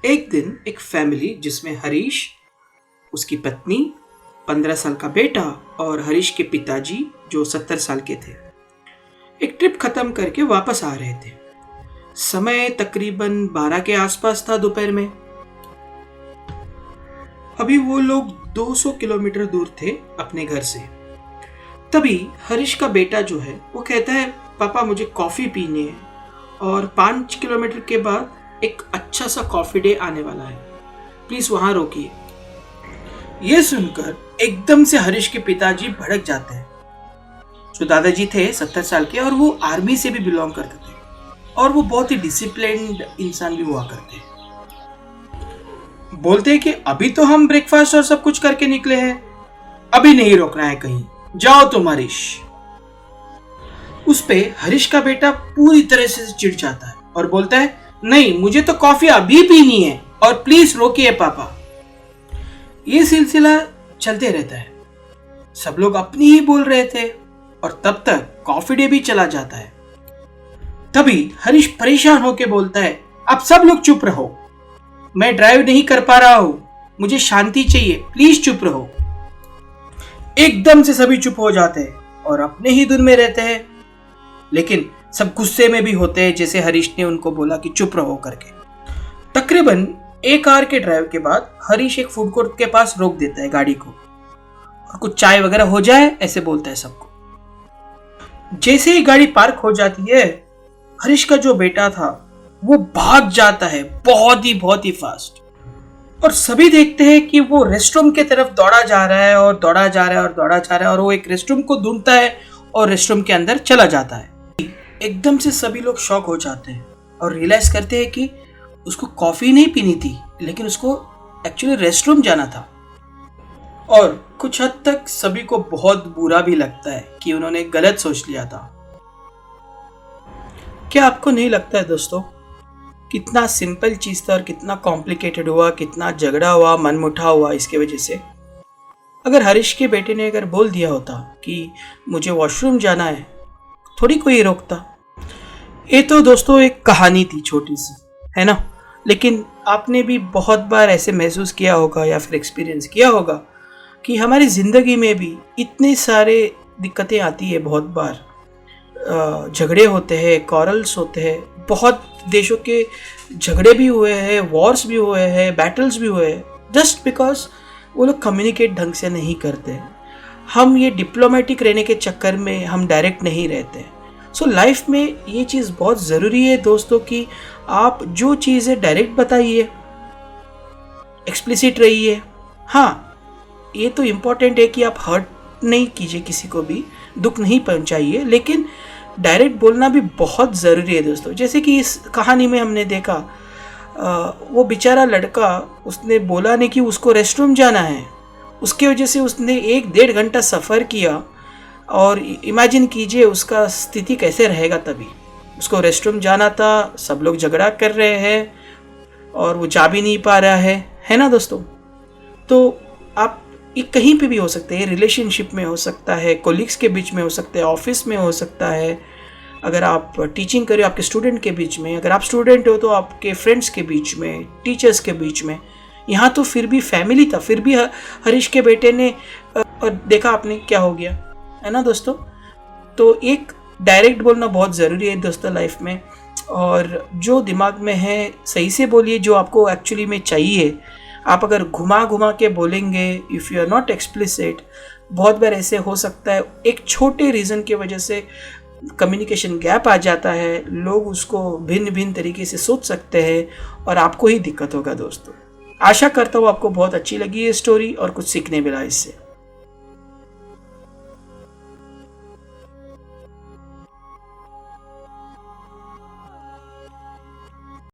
एक दिन एक फैमिली जिसमें हरीश, उसकी पत्नी, 15 साल का बेटा और हरीश के पिताजी जो 70 साल के थे, एक ट्रिप खत्म करके वापस आ रहे थे। समय तकरीबन 12 के आसपास था दोपहर में। अभी वो लोग 200 किलोमीटर दूर थे अपने घर से। तभी हरीश का बेटा जो है वो कहता है, पापा मुझे कॉफ़ी पीनी है और 5 किलोमीटर के बाद एक अच्छा सा कॉफ़ी डे आने वाला है, प्लीज़ वहाँ रोकिए। ये सुनकर एकदम से हरीश के पिताजी भड़क जाते हैं। जो दादाजी थे 70 साल के और वो आर्मी से भी बिलोंग करते थे और वो बहुत ही डिसिप्लिन्ड इंसान भी हुआ करते हैं। बोलते हैं कि अभी तो हम ब्रेकफास्ट और सब कुछ करके निकले हैं, अभी नहीं रोकना है कहीं, जाओ तुम हरीश। उस पे हरीश का बेटा पूरी तरह से चिढ़ जाता है और बोलता है, नहीं मुझे तो कॉफी अभी पीनी है और प्लीज रोकिए पापा। ये सिलसिला चलते रहता है। सब लोग अपनी ही बोल रहे थे और तब तक कॉफी डे भी चला जाता है। तभी हरीश परेशान होकर बोलता है, अब सब लोग चुप रहो, मैं ड्राइव नहीं कर पा रहा हूं, मुझे शांति चाहिए, प्लीज चुप रहो। एकदम से सभी चुप हो जाते हैं और अपने ही धुन में रहते हैं, लेकिन सब गुस्से में भी होते हैं, जैसे हरीश ने उनको बोला कि चुप रहो करके। तकरीबन 1 आवर के ड्राइव के बाद हरीश एक फूड कोर्ट के पास रोक देता है गाड़ी को और कुछ चाय वगैरह हो जाए ऐसे बोलता है सबको। जैसे ही गाड़ी पार्क हो जाती है, हरीश का जो बेटा था वो भाग जाता है बहुत ही फास्ट और सभी देखते हैं कि वो रेस्टरूम की तरफ दौड़ा जा रहा है और दौड़ा जा रहा है और वो एक रेस्टरूम को ढूंढता है और रेस्टरूम के अंदर चला जाता है। एकदम से सभी लोग शॉक हो जाते हैं और रियलाइज करते हैं कि उसको कॉफी नहीं पीनी थी, लेकिन उसको एक्चुअली रेस्टरूम जाना था। और कुछ हद तक सभी को बहुत बुरा भी लगता है कि उन्होंने गलत सोच लिया था। क्या आपको नहीं लगता है दोस्तों, कितना सिंपल चीज था और कितना कॉम्प्लिकेटेड हुआ, कितना झगड़ा हुआ, मनमुटाव हुआ इसके वजह से। अगर हरीश के बेटे ने अगर बोल दिया होता कि मुझे वॉशरूम जाना है, थोड़ी कोई रोकता। ये तो दोस्तों एक कहानी थी छोटी सी, है ना, लेकिन आपने भी बहुत बार ऐसे महसूस किया होगा या फिर एक्सपीरियंस किया होगा कि हमारी ज़िंदगी में भी इतने सारे दिक्कतें आती है। बहुत बार झगड़े होते हैं, कॉरल्स होते हैं, बहुत देशों के झगड़े भी हुए हैं, वॉर्स भी हुए हैं, बैटल्स भी हुए हैं, जस्ट बिकॉज वो लोग कम्युनिकेट ढंग से नहीं करते। हम ये डिप्लोमेटिक रहने के चक्कर में हम डायरेक्ट नहीं रहते। सो लाइफ में ये चीज़ बहुत ज़रूरी है दोस्तों कि आप जो चीज़ें डायरेक्ट बताइए, एक्सप्लिसिट रहिए। हाँ, ये तो इम्पॉर्टेंट है कि आप हर्ट नहीं कीजिए, किसी को भी दुख नहीं पहुंचाइए, लेकिन डायरेक्ट बोलना भी बहुत ज़रूरी है दोस्तों। जैसे कि इस कहानी में हमने देखा, वो बेचारा लड़का, उसने बोला नहीं कि उसको रेस्टरूम जाना है, उसके वजह से उसने 1-1.5 घंटा सफ़र किया और इमेजिन कीजिए उसका स्थिति कैसे रहेगा। तभी उसको रेस्टरूम जाना था, सब लोग झगड़ा कर रहे हैं और वो जा भी नहीं पा रहा है ना दोस्तों। तो आप ये कहीं पे भी हो सकते हैं, रिलेशनशिप में हो सकता है, कोलिग्स के बीच में हो सकता है, ऑफिस में हो सकता है, अगर आप टीचिंग कर रहे हो आपके स्टूडेंट के बीच में, अगर आप स्टूडेंट हो तो आपके फ्रेंड्स के बीच में, टीचर्स के बीच में। यहाँ तो फिर भी फैमिली था, फिर भी हरीश के बेटे ने और देखा आपने क्या हो गया, है ना दोस्तों। तो एक डायरेक्ट बोलना बहुत ज़रूरी है दोस्तों लाइफ में, और जो दिमाग में है सही से बोलिए, जो आपको एक्चुअली में चाहिए। आप अगर घुमा के बोलेंगे, if you are not explicit, बहुत बार ऐसे हो सकता है एक छोटे रीज़न की वजह से कम्युनिकेशन गैप आ जाता है, लोग उसको भिन्न तरीके से सोच सकते हैं और आपको ही दिक्कत होगा दोस्तों। आशा करता हूँ आपको बहुत अच्छी लगी ये स्टोरी और कुछ सीखने मिला इससे।